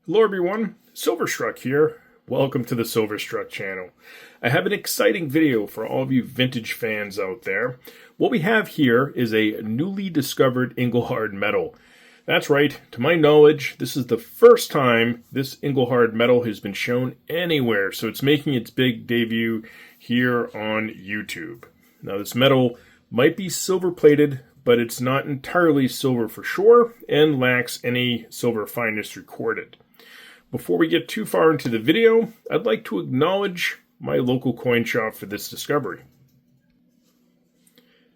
Hello everyone, Silverstruck here. Welcome to the Silverstruck channel. I have an exciting video for all of you vintage fans out there. What we have here is a newly discovered Engelhard medal. That's right, to my knowledge, this is the first time this Engelhard medal has been shown anywhere, so it's making its big debut here on YouTube. Now this medal might be silver plated, but it's not entirely silver for sure, and lacks any silver fineness recorded. Before we get too far into the video, I'd like to acknowledge my local coin shop for this discovery.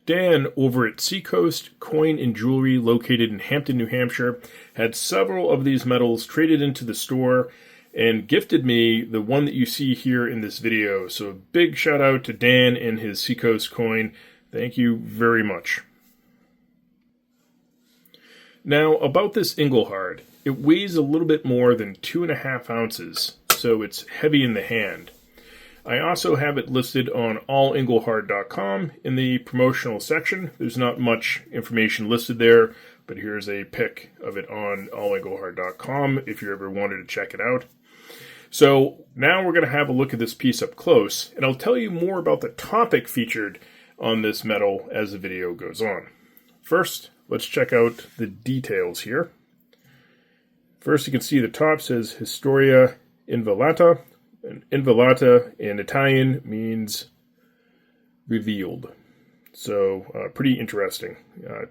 Dan over at Seacoast Coin and Jewelry, located in Hampton, New Hampshire, had several of these medals traded into the store and gifted me the one that you see here in this video. So a big shout out to Dan and his Seacoast coin. Thank you very much. Now, about this Engelhard, it weighs a little bit more than 2.5 ounces, so it's heavy in the hand. I also have it listed on allengelhard.com in the promotional section. There's not much information listed there, but here's a pic of it on allengelhard.com if you ever wanted to check it out. So now we're going to have a look at this piece up close, and I'll tell you more about the topic featured on this medal as the video goes on. First, let's check out the details here. First, you can see the top says Historia Invelata. And Invelata in Italian means revealed. So, pretty interesting.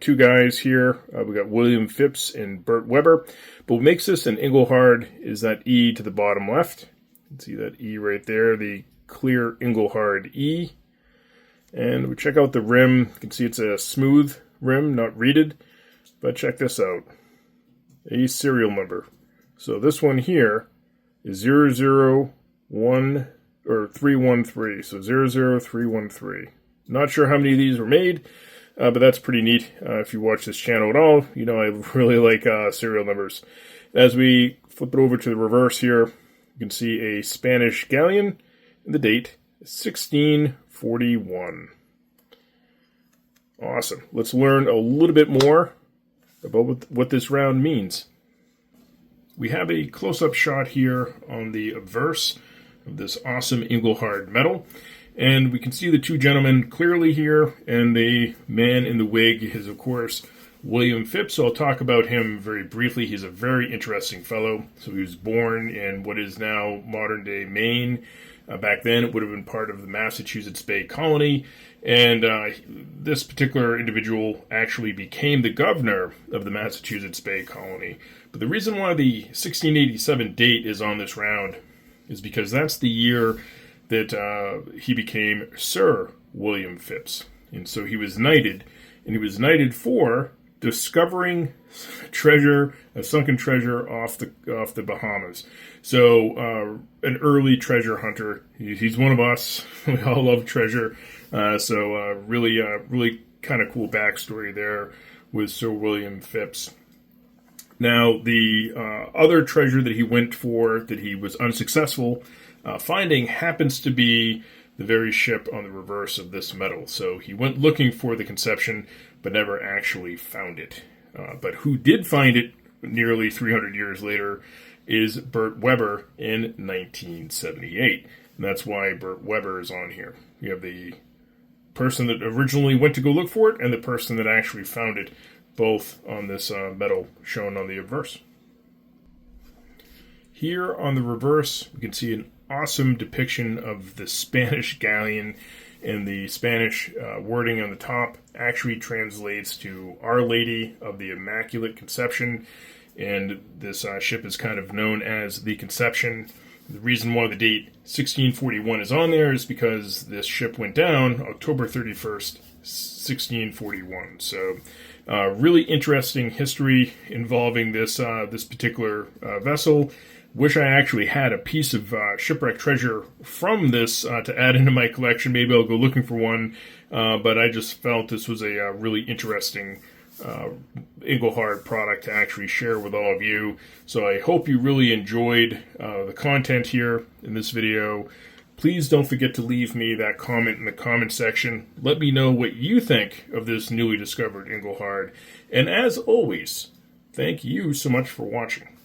Two guys here. We got William Phipps and Bert Weber. But what makes this an Engelhard is that E to the bottom left. You can see that E right there, the clear Engelhard E. And we check out the rim. You can see it's a smooth rim, not reeded. But check this out. A serial number. So this one here is 001 or 313. So 00313. Not sure how many of these were made, but that's pretty neat. If you watch this channel at all, you know I really like serial numbers. As we flip it over to the reverse here, you can see a Spanish galleon, and the date is 1641. Awesome. Let's learn a little bit more about what this round means. We have a close-up shot here on the obverse of this awesome Engelhard medal, and we can see the two gentlemen clearly here, and the man in the wig is, of course, William Phipps. So I'll talk about him very briefly. He's a very interesting fellow. So he was born in what is now modern-day Maine. Back then, it would have been part of the Massachusetts Bay Colony, and this particular individual actually became the governor of the Massachusetts Bay Colony. But the reason why the 1687 date is on this round is because that's the year that he became Sir William Phipps. And so he was knighted, and he was knighted for discovering treasure, a sunken treasure off the Bahamas. So an early treasure hunter. He's one of us. We all love treasure. So really kind of cool backstory there with Sir William Phipps. Now the other treasure that he went for that he was unsuccessful finding happens to be the very ship on the reverse of this medal. So he went looking for the Conception, but never actually found it. But who did find it nearly 300 years later is Bert Weber in 1978. And that's why Bert Weber is on here. You have the person that originally went to go look for it and the person that actually found it, both on this medal shown on the obverse. Here on the reverse, we can see an awesome depiction of the Spanish galleon, and the Spanish wording on the top actually translates to Our Lady of the Immaculate Conception, and this ship is kind of known as the Conception. The reason why the date 1641 is on there is because this ship went down October 31st, 1641. So really interesting history involving this particular vessel. Wish I actually had a piece of shipwreck treasure from this to add into my collection. Maybe I'll go looking for one, but I just felt this was a really interesting Engelhard product to actually share with all of you. So I hope you really enjoyed the content here in this video. Please don't forget to leave me that comment in the comment section. Let me know what you think of this newly discovered Engelhard. And as always, thank you so much for watching.